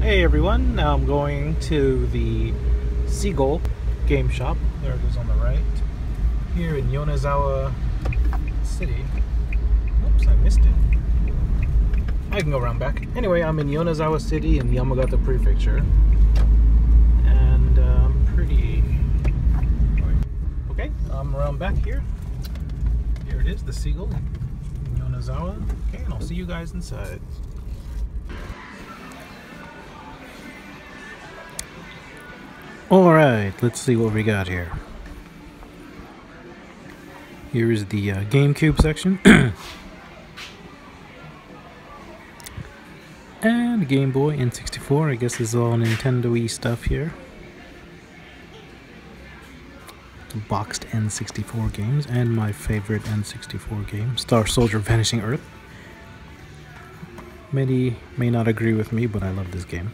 Hey everyone, now I'm going to the Seagull Game Shop. There it is on the right. Here in Yonezawa City. Oops, I missed it. I can go around back. Anyway, I'm in Yonezawa City in Yamagata Prefecture. And okay, I'm around back here. Here it is, the Seagull in Yonezawa. Okay, and I'll see you guys inside. Alright, let's see what we got here. Here is the GameCube section. And Game Boy N64, I guess this is all Nintendo-y stuff here. The boxed N64 games, and my favorite N64 game, Star Soldier Vanishing Earth. Many may not agree with me, but I love this game.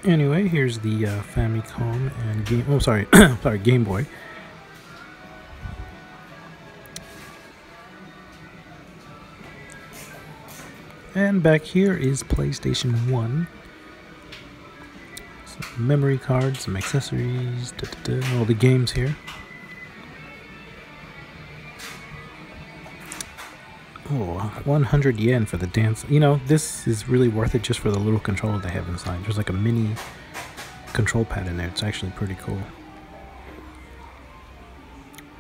Anyway, here's the Famicom and Game Boy. And back here is PlayStation 1. Some memory cards, some accessories, all the games here. Oh, 100 yen for the dance. You know, this is really worth it just for the little controller they have inside. There's like a mini control pad in there. It's actually pretty cool.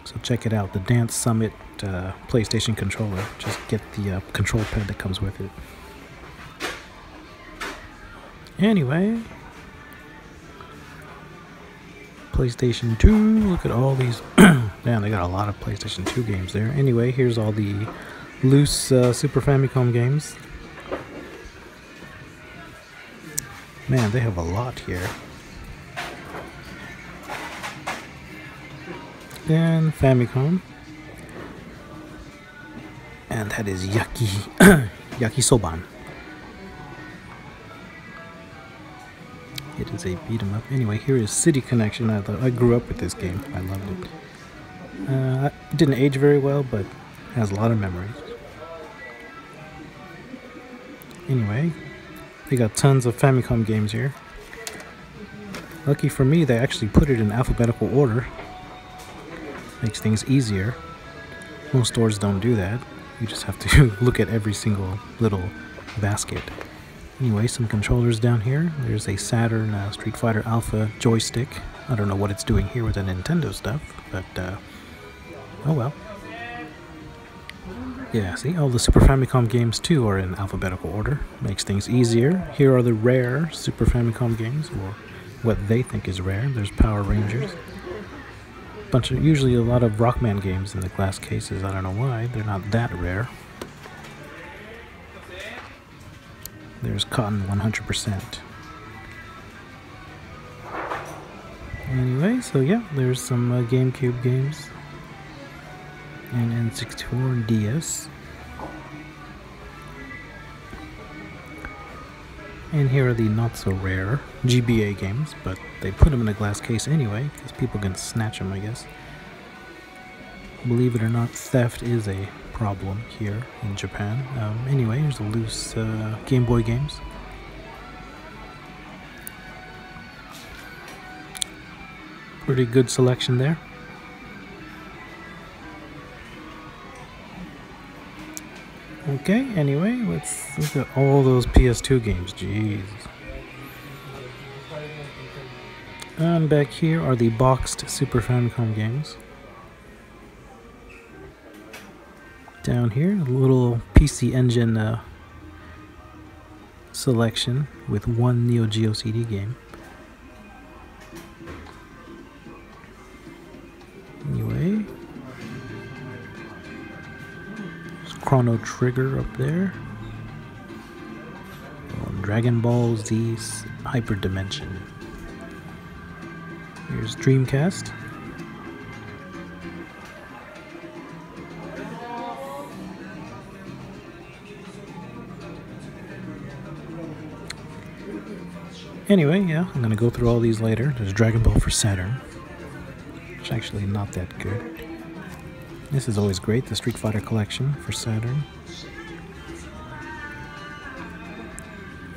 So check it out, the Dance Summit PlayStation controller. Just get the control pad that comes with it. Anyway, PlayStation 2, look at all these. Damn, they got a lot of PlayStation 2 games there. Anyway, here's all the loose Super Famicom games. Man, they have a lot here. And Famicom. And that is Yakisoban. It is a beat 'em up. Anyway, here is City Connection. I grew up with this game. I loved it. It didn't age very well, but has a lot of memories. Anyway, they got tons of Famicom games here. Lucky for me, they actually put it in alphabetical order. Makes things easier. Most stores don't do that. You just have to look at every single little basket. Anyway, some controllers down here. There's a Saturn Street Fighter Alpha joystick. I don't know what it's doing here with the Nintendo stuff, but oh well. Yeah, see, all the Super Famicom games too are in alphabetical order. Makes things easier. Here are the rare Super Famicom games, or what they think is rare. There's Power Rangers. Usually a lot of Rockman games in the glass cases. I don't know why. They're not that rare. There's Cotton 100%. Anyway, so yeah, there's some GameCube games. And N64 and DS. And here are the not so rare GBA games, but they put them in a glass case anyway, because people can snatch them, I guess. Believe it or not, theft is a problem here in Japan. Anyway, here's the loose Game Boy games. Pretty good selection there. Okay, anyway, let's look at all those PS2 games. Jeez. And back here are the boxed Super Famicom games. Down here, a little PC Engine selection with one Neo Geo CD game. Anyway, Chrono Trigger up there. Dragon Ball Z Hyper Dimension. Here's Dreamcast. Anyway, yeah, I'm gonna go through all these later. There's Dragon Ball for Saturn. It's actually not that good. This is always great, the Street Fighter collection for Saturn.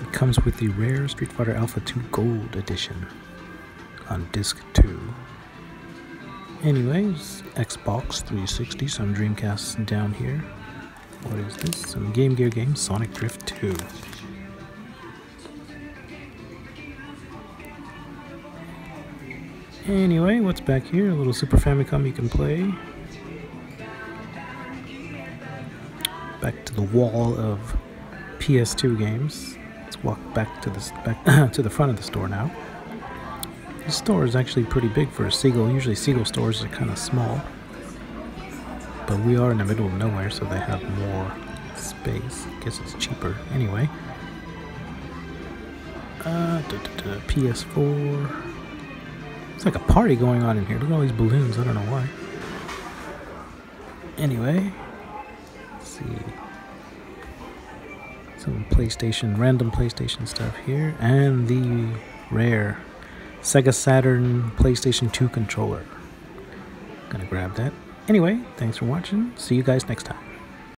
It comes with the rare Street Fighter Alpha 2 Gold Edition on disc 2. Anyways, Xbox 360, some Dreamcast down here. What is this? Some Game Gear games, Sonic Drift 2. Anyway, what's back here? A little Super Famicom you can play. Back to the wall of PS2 games. Let's walk back to the front of the store now. This store is actually pretty big for a Seagull. Usually Seagull stores are kind of small, but we are in the middle of nowhere, so they have more space. I guess it's cheaper. Anyway, PS4. It's like a party going on in here. Look at all these balloons. I don't know why. Anyway, let's see. Some random PlayStation stuff here, and the rare Sega Saturn PlayStation 2 controller. Gonna grab that. Anyway, thanks for watching. See you guys next time.